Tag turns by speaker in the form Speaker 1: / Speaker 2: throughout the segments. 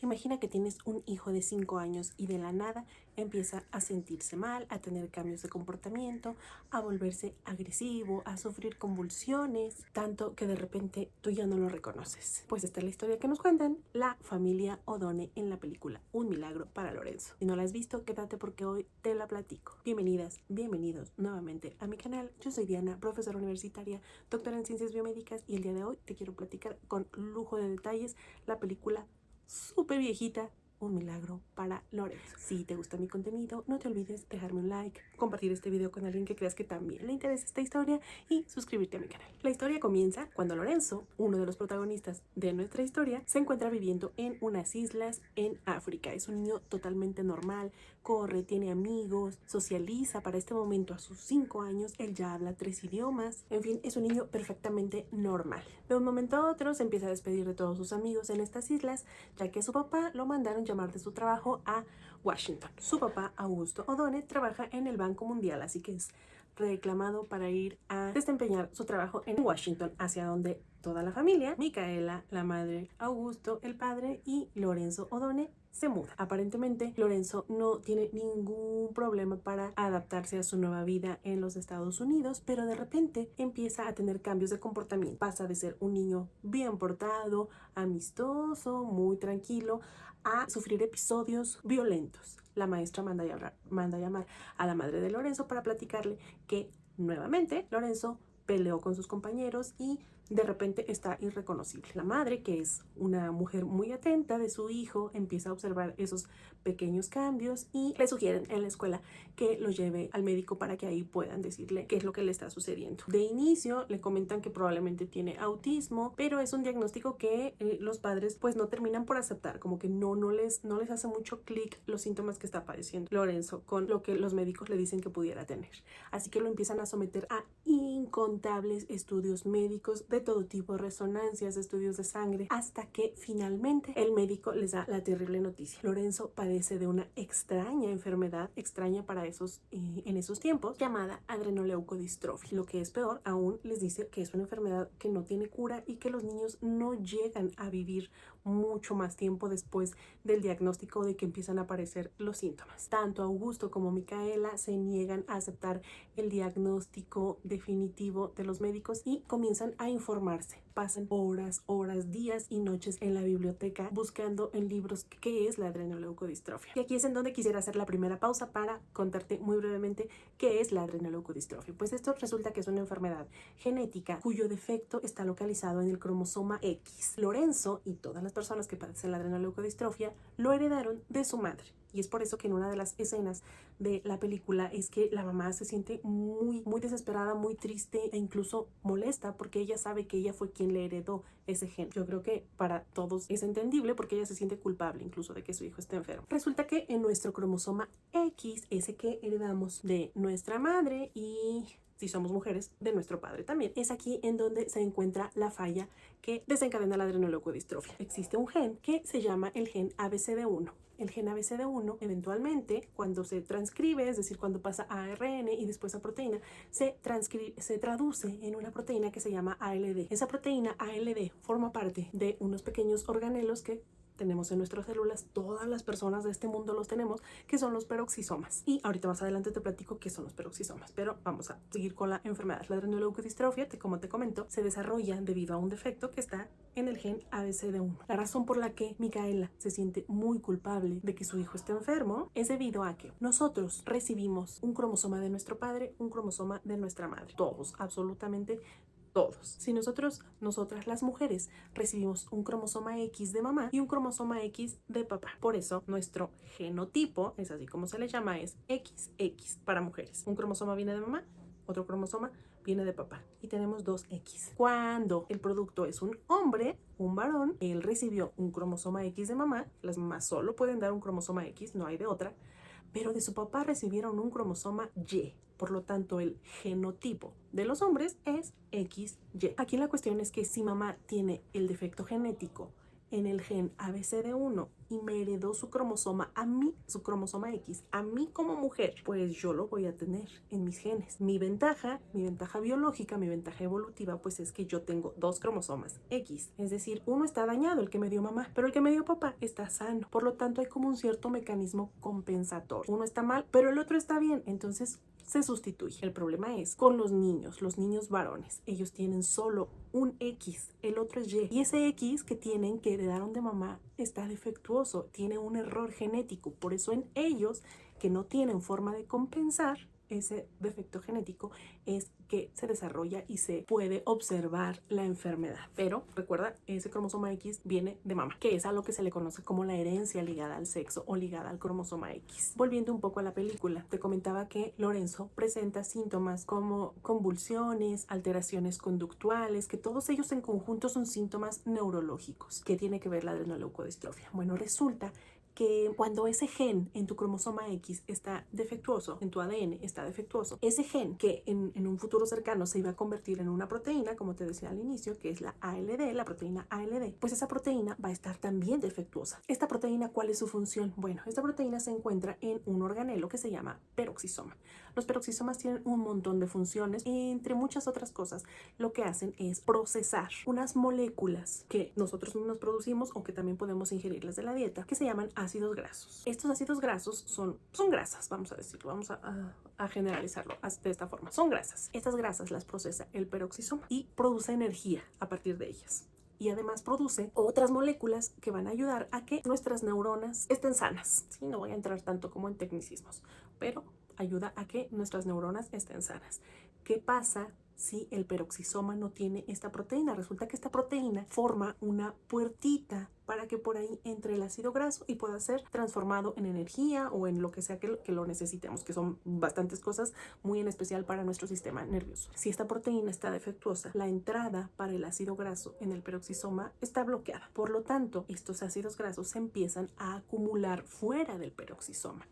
Speaker 1: Imagina que tienes un hijo de 5 años y de la nada empieza a sentirse mal, a tener cambios de comportamiento, a volverse agresivo, a sufrir convulsiones, tanto que de repente tú ya no lo reconoces. Pues esta es la historia que nos cuentan la familia O'Donnell en la película Un milagro para Lorenzo. Si no la has visto, quédate porque hoy te la platico. Bienvenidas, bienvenidos nuevamente a mi canal. Yo soy Diana, profesora universitaria, doctora en ciencias biomédicas, y el día de hoy te quiero platicar con lujo de detalles la película súper viejita, Un milagro para Lorenzo. Si te gusta mi contenido, no te olvides dejarme un like, compartir este video con alguien que creas que también le interesa esta historia y suscribirte a mi canal. La historia comienza cuando Lorenzo, uno de los protagonistas de nuestra historia, se encuentra viviendo en unas islas en África. Es un niño totalmente normal, corre, tiene amigos, socializa. Para este momento, a sus 5 años, él ya habla 3 idiomas. En fin, es un niño perfectamente normal. De un momento a otro se empieza a despedir de todos sus amigos en estas islas, ya que su papá lo mandaron llamar de su trabajo a Washington. Su papá, Augusto O'Donnell, trabaja en el Banco Mundial, así que es reclamado para ir a desempeñar su trabajo en Washington, hacia donde toda la familia, Micaela, la madre, Augusto, el padre, y Lorenzo O'Donnell, se muda. Aparentemente, Lorenzo no tiene ningún problema para adaptarse a su nueva vida en los Estados Unidos, pero de repente empieza a tener cambios de comportamiento. Pasa de ser un niño bien portado, amistoso, muy tranquilo, a sufrir episodios violentos. La maestra manda a llamar a la madre de Lorenzo para platicarle que nuevamente Lorenzo peleó con sus compañeros y de repente está irreconocible. La madre, que es una mujer muy atenta de su hijo, empieza a observar esos pequeños cambios y le sugieren en la escuela que lo lleve al médico para que ahí puedan decirle qué es lo que le está sucediendo. De inicio le comentan que probablemente tiene autismo, pero es un diagnóstico que los padres pues no terminan por aceptar, como que no les hace mucho clic los síntomas que está padeciendo Lorenzo con lo que los médicos le dicen que pudiera tener. Así que lo empiezan a someter a incontables estudios médicos de todo tipo, resonancias, estudios de sangre, hasta que finalmente el médico les da la terrible noticia. Lorenzo padece de una extraña enfermedad, extraña para en esos tiempos, llamada adrenoleucodistrofia. Lo que es peor aún, les dice que es una enfermedad que no tiene cura y que los niños no llegan a vivir mucho más tiempo después del diagnóstico, de que empiezan a aparecer los síntomas. Tanto Augusto como Micaela se niegan a aceptar el diagnóstico definitivo de los médicos y comienzan a informarse. Pasan horas, días y noches en la biblioteca buscando en libros qué es la adrenoleucodistrofia. Y aquí es en donde quisiera hacer la primera pausa para contarte muy brevemente qué es la adrenoleucodistrofia. Pues esto resulta que es una enfermedad genética cuyo defecto está localizado en el cromosoma X. Lorenzo y todas las personas que padecen la adrenoleucodistrofia lo heredaron de su madre. Y es por eso que en una de las escenas de la película es que la mamá se siente muy desesperada, muy triste e incluso molesta, porque ella sabe que ella fue quien le heredó ese gen. Yo creo que para todos es entendible, porque ella se siente culpable incluso de que su hijo esté enfermo. Resulta que en nuestro cromosoma X, ese que heredamos de nuestra madre, y si somos mujeres, de nuestro padre también, es aquí en donde se encuentra la falla que desencadena la adrenoleucodistrofia. Existe un gen que se llama el gen ABCD1. El gen ABCD1 eventualmente, cuando se transcribe, es decir, cuando pasa a ARN y después a proteína, se traduce en una proteína que se llama ALD. Esa proteína ALD forma parte de unos pequeños organelos que tenemos en nuestras células, todas las personas de este mundo los tenemos, que son los peroxisomas. Y ahorita más adelante te platico qué son los peroxisomas, pero vamos a seguir con la enfermedad. La adrenoleucodistrofia, como te comento, se desarrolla debido a un defecto que está en el gen ABCD1. La razón por la que Micaela se siente muy culpable de que su hijo esté enfermo es debido a que nosotros recibimos un cromosoma de nuestro padre, un cromosoma de nuestra madre. Todos, absolutamente todos. Si nosotras las mujeres recibimos un cromosoma X de mamá y un cromosoma X de papá. Por eso nuestro genotipo, es así como se le llama, es XX para mujeres. Un cromosoma viene de mamá, otro cromosoma viene de papá, y tenemos 2X. Cuando el producto es un hombre, un varón, él recibió un cromosoma X de mamá. Las mamás solo pueden dar un cromosoma X, no hay de otra, pero de su papá recibieron un cromosoma Y. Por lo tanto, el genotipo de los hombres es XY. Aquí la cuestión es que si mamá tiene el defecto genético en el gen ABCD1 y me heredó su cromosoma a mí, su cromosoma X, a mí como mujer, pues yo lo voy a tener en mis genes. Mi ventaja biológica, mi ventaja evolutiva, pues es que yo tengo dos cromosomas X. Es decir, uno está dañado, el que me dio mamá, pero el que me dio papá está sano. Por lo tanto, hay como un cierto mecanismo compensatorio. Uno está mal, pero el otro está bien. Entonces, se sustituye. El problema es con los niños varones. Ellos tienen solo un X, el otro es Y. Y ese X que tienen, que heredaron de mamá, está defectuoso, tiene un error genético. Por eso en ellos, que no tienen forma de compensar ese defecto genético, es que se desarrolla y se puede observar la enfermedad. Pero recuerda, ese cromosoma X viene de mamá, que es a lo que se le conoce como la herencia ligada al sexo o ligada al cromosoma X. Volviendo un poco a la película, te comentaba que Lorenzo presenta síntomas como convulsiones, alteraciones conductuales, que todos ellos en conjunto son síntomas neurológicos. ¿Qué tiene que ver la adrenoleucodistrofia? Bueno, resulta que cuando ese gen en tu cromosoma X está defectuoso, en tu ADN está defectuoso, ese gen que en un futuro cercano se iba a convertir en una proteína, como te decía al inicio, que es la ALD, la proteína ALD, pues esa proteína va a estar también defectuosa. ¿Esta proteína cuál es su función? Bueno, esta proteína se encuentra en un organelo que se llama peroxisoma. Los peroxisomas tienen un montón de funciones, entre muchas otras cosas. Lo que hacen es procesar unas moléculas que nosotros mismos producimos o que también podemos ingerirlas de la dieta, que se llaman ácidos grasos. Estos ácidos grasos son grasas, vamos a decirlo, vamos a generalizarlo de esta forma. Son grasas. Estas grasas las procesa el peroxisoma y produce energía a partir de ellas. Y además produce otras moléculas que van a ayudar a que nuestras neuronas estén sanas. Sí, no voy a entrar tanto como en tecnicismos, pero ayuda a que nuestras neuronas estén sanas. ¿Qué pasa si el peroxisoma no tiene esta proteína? Resulta que esta proteína forma una puertita para que por ahí entre el ácido graso y pueda ser transformado en energía o en lo que sea que lo necesitemos, que son bastantes cosas, muy en especial para nuestro sistema nervioso. Si esta proteína está defectuosa, la entrada para el ácido graso en el peroxisoma está bloqueada. Por lo tanto, estos ácidos grasos se empiezan a acumular fuera del peroxisoma.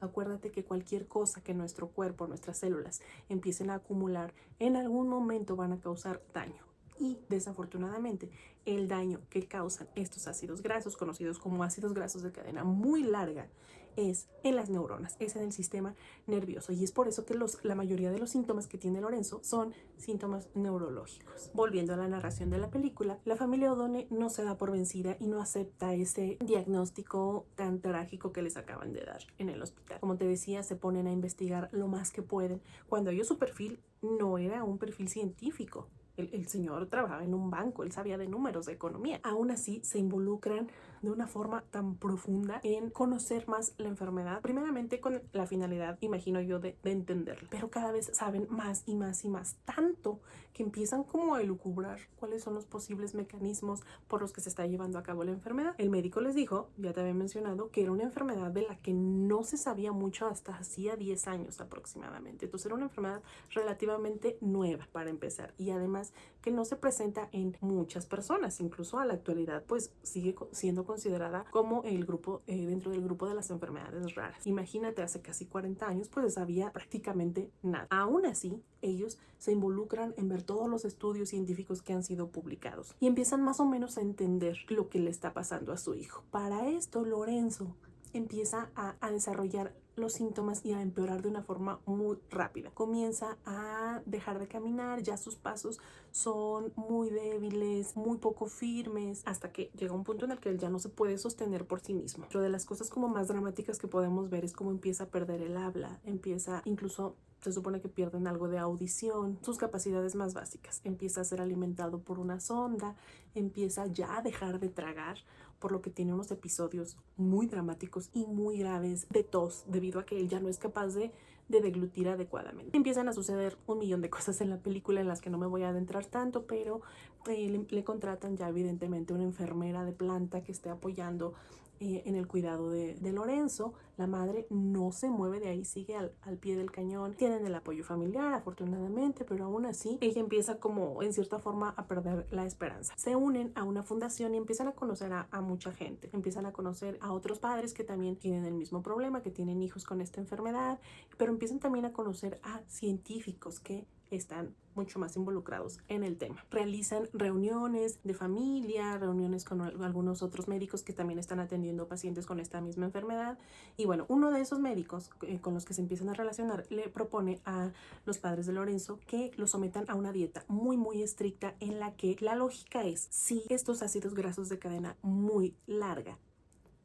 Speaker 1: Acuérdate que cualquier cosa que nuestro cuerpo, nuestras células empiecen a acumular, en algún momento van a causar daño. Y desafortunadamente, el daño que causan estos ácidos grasos, conocidos como ácidos grasos de cadena muy larga, es en las neuronas, es en el sistema nervioso. Y es por eso que la mayoría de los síntomas que tiene Lorenzo son síntomas neurológicos. Volviendo a la narración de la película, la familia O'Donnell no se da por vencida y no acepta ese diagnóstico tan trágico que les acaban de dar en el hospital. Como te decía, se ponen a investigar lo más que pueden, cuando ellos su perfil no era un perfil científico. El señor trabajaba en un banco, él sabía de números, de economía. Aún así, se involucran de una forma tan profunda en conocer más la enfermedad, primeramente con la finalidad, imagino yo, de entenderla. Pero cada vez saben más y más y más, tanto que empiezan como a elucubrar cuáles son los posibles mecanismos por los que se está llevando a cabo la enfermedad. El médico les dijo, ya te había mencionado, que era una enfermedad de la que no se sabía mucho hasta hacía 10 años aproximadamente. Entonces era una enfermedad relativamente nueva para empezar, y además que no se presenta en muchas personas, incluso a la actualidad pues sigue siendo considerada como el grupo, dentro del grupo de las enfermedades raras. Imagínate, hace casi 40 años pues sabía prácticamente nada. Aún así, ellos se involucran en ver todos los estudios científicos que han sido publicados y empiezan más o menos a entender lo que le está pasando a su hijo. Para esto, Lorenzo empieza a desarrollar los síntomas y a empeorar de una forma muy rápida. Comienza a dejar de caminar, ya sus pasos son muy débiles, muy poco firmes, hasta que llega un punto en el que él ya no se puede sostener por sí mismo. Pero de las cosas como más dramáticas que podemos ver es cómo empieza a perder el habla, empieza incluso... Se supone que pierden algo de audición, sus capacidades más básicas. Empieza a ser alimentado por una sonda, empieza ya a dejar de tragar, por lo que tiene unos episodios muy dramáticos y muy graves de tos, debido a que él ya no es capaz de deglutir adecuadamente. Empiezan a suceder un millón de cosas en la película en las que no me voy a adentrar tanto, pero le contratan ya evidentemente una enfermera de planta que esté apoyando en el cuidado de Lorenzo. La madre no se mueve de ahí, sigue al pie del cañón. Tienen el apoyo familiar, afortunadamente, pero aún así ella empieza como en cierta forma a perder la esperanza. Se unen a una fundación y empiezan a conocer a mucha gente. Empiezan a conocer a otros padres que también tienen el mismo problema, que tienen hijos con esta enfermedad, pero empiezan también a conocer a científicos que están mucho más involucrados en el tema. Realizan reuniones de familia, reuniones con algunos otros médicos que también están atendiendo pacientes con esta misma enfermedad. Y bueno, uno de esos médicos con los que se empiezan a relacionar le propone a los padres de Lorenzo que lo sometan a una dieta muy estricta, en la que la lógica es, si estos ácidos grasos de cadena muy larga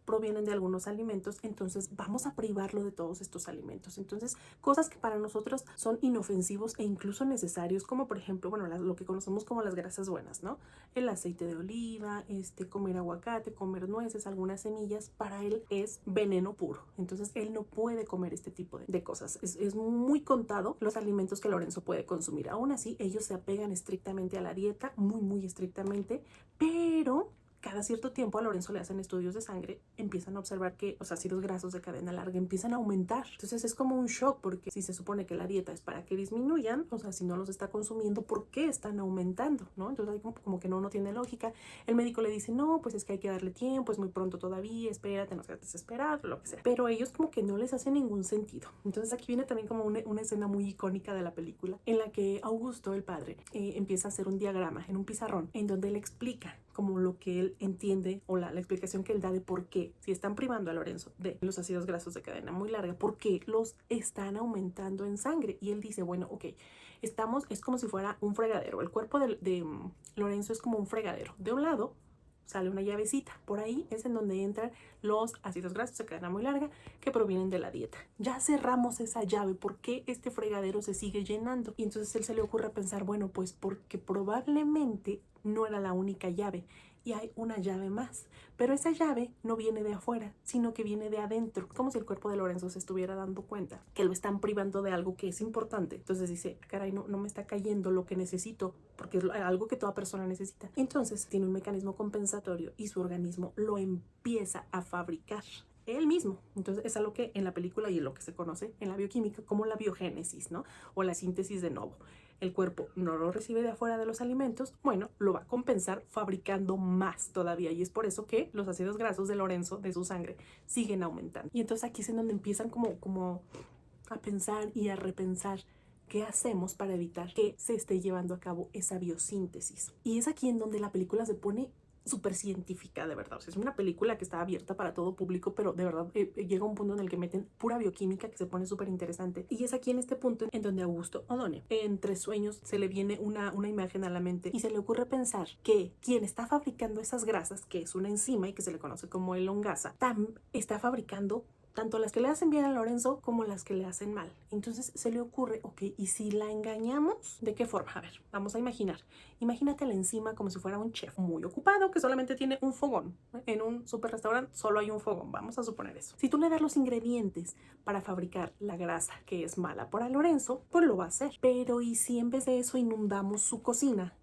Speaker 1: provienen de algunos alimentos, entonces vamos a privarlo de todos estos alimentos. Entonces, cosas que para nosotros son inofensivos e incluso necesarios, como por ejemplo, bueno, lo que conocemos como las grasas buenas, ¿no? El aceite de oliva, comer aguacate, comer nueces, algunas semillas, para él es veneno puro. Entonces, él no puede comer este tipo de cosas. Es muy contado los alimentos que Lorenzo puede consumir. Aún así, ellos se apegan estrictamente a la dieta, muy estrictamente, pero cada cierto tiempo a Lorenzo le hacen estudios de sangre, empiezan a observar que los ácidos grasos de cadena larga empiezan a aumentar. Entonces es como un shock, porque si se supone que la dieta es para que disminuyan, o sea, si no los está consumiendo, ¿por qué están aumentando? ¿No? Entonces hay como que no tiene lógica. El médico le dice, no, pues es que hay que darle tiempo, es muy pronto todavía, espérate, no seas desesperado, lo que sea. Pero ellos como que no les hace ningún sentido. Entonces aquí viene también como una escena muy icónica de la película, en la que Augusto, el padre, empieza a hacer un diagrama en un pizarrón, en donde él explica como lo que él entiende, o la explicación que él da de por qué, si están privando a Lorenzo de los ácidos grasos de cadena muy larga, por qué los están aumentando en sangre. Y él dice, bueno, ok, es como si fuera un fregadero. El cuerpo de Lorenzo es como un fregadero. De un lado sale una llavecita, por ahí es en donde entran los ácidos grasos de cadena muy larga que provienen de la dieta. Ya cerramos esa llave, ¿por qué este fregadero se sigue llenando? Y entonces él se le ocurre pensar, bueno, pues porque probablemente no era la única llave y hay una llave más, pero esa llave no viene de afuera, sino que viene de adentro, como si el cuerpo de Lorenzo se estuviera dando cuenta que lo están privando de algo que es importante. Entonces dice, caray, no me está cayendo lo que necesito, porque es algo que toda persona necesita. Entonces tiene un mecanismo compensatorio y su organismo lo empieza a fabricar él mismo. Entonces es algo que en la película y en lo que se conoce en la bioquímica como la biogénesis, ¿no? O la síntesis de novo. El cuerpo no lo recibe de afuera de los alimentos, bueno, lo va a compensar fabricando más todavía, y es por eso que los ácidos grasos de Lorenzo, de su sangre, siguen aumentando. Y entonces aquí es en donde empiezan como a pensar y a repensar qué hacemos para evitar que se esté llevando a cabo esa biosíntesis. Y es aquí en donde la película se pone súper científica, de verdad. O sea, es una película que está abierta para todo público, pero de verdad llega un punto en el que meten pura bioquímica que se pone súper interesante. Y es aquí en este punto en donde Augusto O'Donnell, entre sueños, se le viene una imagen a la mente y se le ocurre pensar que quien está fabricando esas grasas, que es una enzima y que se le conoce como elongasa, está fabricando tanto las que le hacen bien a Lorenzo como las que le hacen mal. Entonces se le ocurre, ok, ¿y si la engañamos? ¿De qué forma? A ver, vamos a imaginar. Imagínate la enzima como si fuera un chef muy ocupado que solamente tiene un fogón. En un super restaurante solo hay un fogón, vamos a suponer eso. Si tú le das los ingredientes para fabricar la grasa que es mala para Lorenzo, pues lo va a hacer. Pero ¿y si en vez de eso inundamos su cocina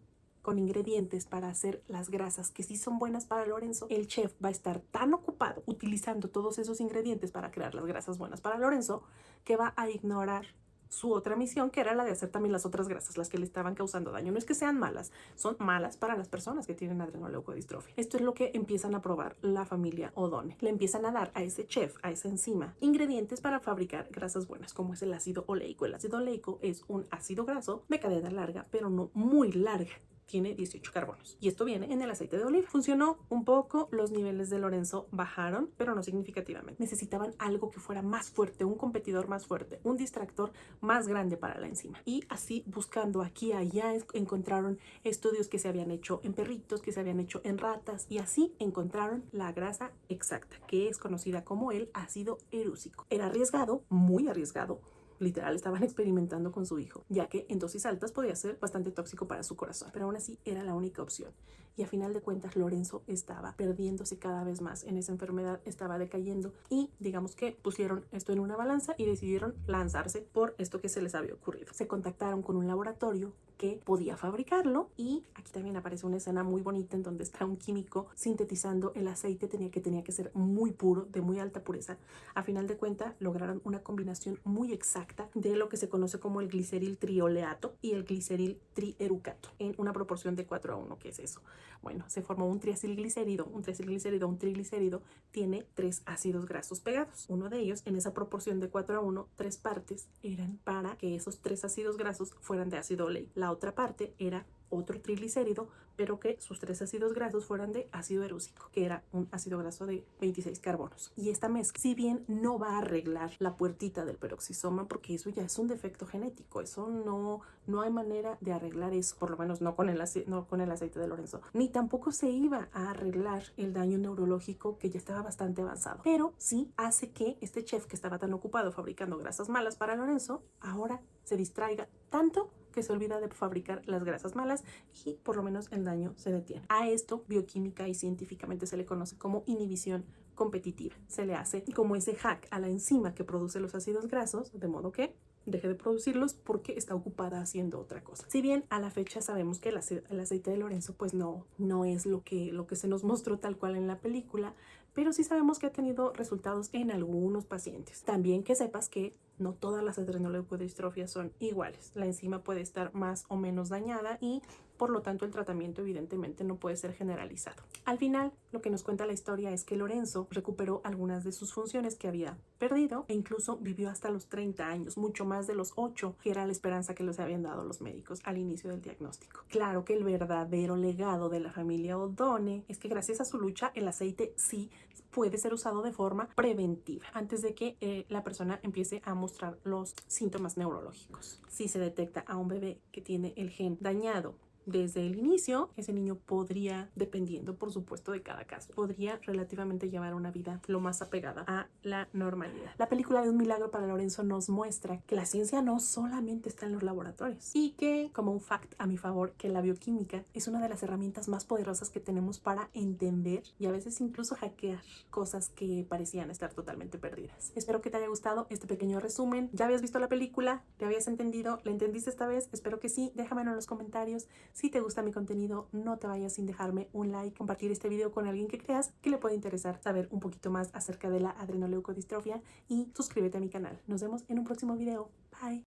Speaker 1: con ingredientes para hacer las grasas que sí son buenas para Lorenzo? El chef va a estar tan ocupado utilizando todos esos ingredientes para crear las grasas buenas para Lorenzo que va a ignorar su otra misión, que era la de hacer también las otras grasas, las que le estaban causando daño. No es que sean malas, son malas para las personas que tienen adrenoleucodistrofia. Esto es lo que empiezan a probar la familia O'Donnell. Le empiezan a dar a ese chef, a esa enzima, ingredientes para fabricar grasas buenas, como es el ácido oleico. El ácido oleico es un ácido graso de cadena larga, pero no muy larga. Tiene 18 carbonos y esto viene en el aceite de oliva. Funcionó un poco, los niveles de Lorenzo bajaron, pero no significativamente. Necesitaban algo que fuera más fuerte, un competidor más fuerte, un distractor más grande para la enzima. Y así, buscando aquí y allá, encontraron estudios que se habían hecho en perritos, que se habían hecho en ratas, y así encontraron la grasa exacta, que es conocida como el ácido erúsico. Era arriesgado, muy arriesgado. Literal, estaban experimentando con su hijo, ya que en dosis altas podía ser bastante tóxico para su corazón, pero aún así era la única opción. Y a final de cuentas Lorenzo estaba perdiéndose cada vez más en esa enfermedad, estaba decayendo, y digamos que pusieron esto en una balanza y decidieron lanzarse por esto que se les había ocurrido. Se contactaron con un laboratorio que podía fabricarlo, y aquí también aparece una escena muy bonita en donde está un químico sintetizando el aceite. Tenía que ser muy puro, de muy alta pureza. A final de cuentas lograron una combinación muy exacta de lo que se conoce como el gliceril trioleato y el gliceril trierucato en una proporción de 4:1. ¿Qué es eso? Bueno, se formó un triacilglicérido. Un triglicérido tiene 3 ácidos grasos pegados. Uno de ellos, en esa proporción de 4:1, 3 partes eran para que esos 3 ácidos grasos fueran de ácido oleico. La otra parte era otro triglicérido, pero que sus 3 ácidos grasos fueran de ácido erúsico, que era un ácido graso de 26 carbonos. Y esta mezcla, si bien no va a arreglar la puertita del peroxisoma, porque eso ya es un defecto genético, eso no hay manera de arreglar eso, por lo menos no con el aceite de Lorenzo, ni tampoco se iba a arreglar el daño neurológico que ya estaba bastante avanzado, pero sí hace que este chef que estaba tan ocupado fabricando grasas malas para Lorenzo, ahora se distraiga tanto que se olvida de fabricar las grasas malas y por lo menos el daño se detiene. A esto bioquímica y científicamente se le conoce como inhibición competitiva. Se le hace como ese hack a la enzima que produce los ácidos grasos, de modo que deje de producirlos porque está ocupada haciendo otra cosa. Si bien a la fecha sabemos que el aceite de Lorenzo pues no es lo que se nos mostró tal cual en la película, pero sí sabemos que ha tenido resultados en algunos pacientes. También que sepas que no todas las adrenoleukodistrofias son iguales. La enzima puede estar más o menos dañada y por lo tanto el tratamiento evidentemente no puede ser generalizado. Al final, lo que nos cuenta la historia es que Lorenzo recuperó algunas de sus funciones que había perdido e incluso vivió hasta los 30 años, mucho más de los 8, que era la esperanza que les habían dado los médicos al inicio del diagnóstico. Claro que el verdadero legado de la familia Odone es que gracias a su lucha el aceite sí puede ser usado de forma preventiva antes de que la persona empiece a mostrar los síntomas neurológicos. Si se detecta a un bebé que tiene el gen dañado desde el inicio, ese niño podría, dependiendo por supuesto de cada caso, podría relativamente llevar una vida lo más apegada a la normalidad. La película de Un milagro para Lorenzo nos muestra que la ciencia no solamente está en los laboratorios y que, como un fact a mi favor, que la bioquímica es una de las herramientas más poderosas que tenemos para entender y a veces incluso hackear cosas que parecían estar totalmente perdidas. Espero que te haya gustado este pequeño resumen. ¿Ya habías visto la película? ¿Te habías entendido? ¿La entendiste esta vez? Espero que sí. Déjamelo en los comentarios. Si te gusta mi contenido, no te vayas sin dejarme un like, compartir este video con alguien que creas que le puede interesar saber un poquito más acerca de la adrenoleucodistrofia y suscríbete a mi canal. Nos vemos en un próximo video. Bye.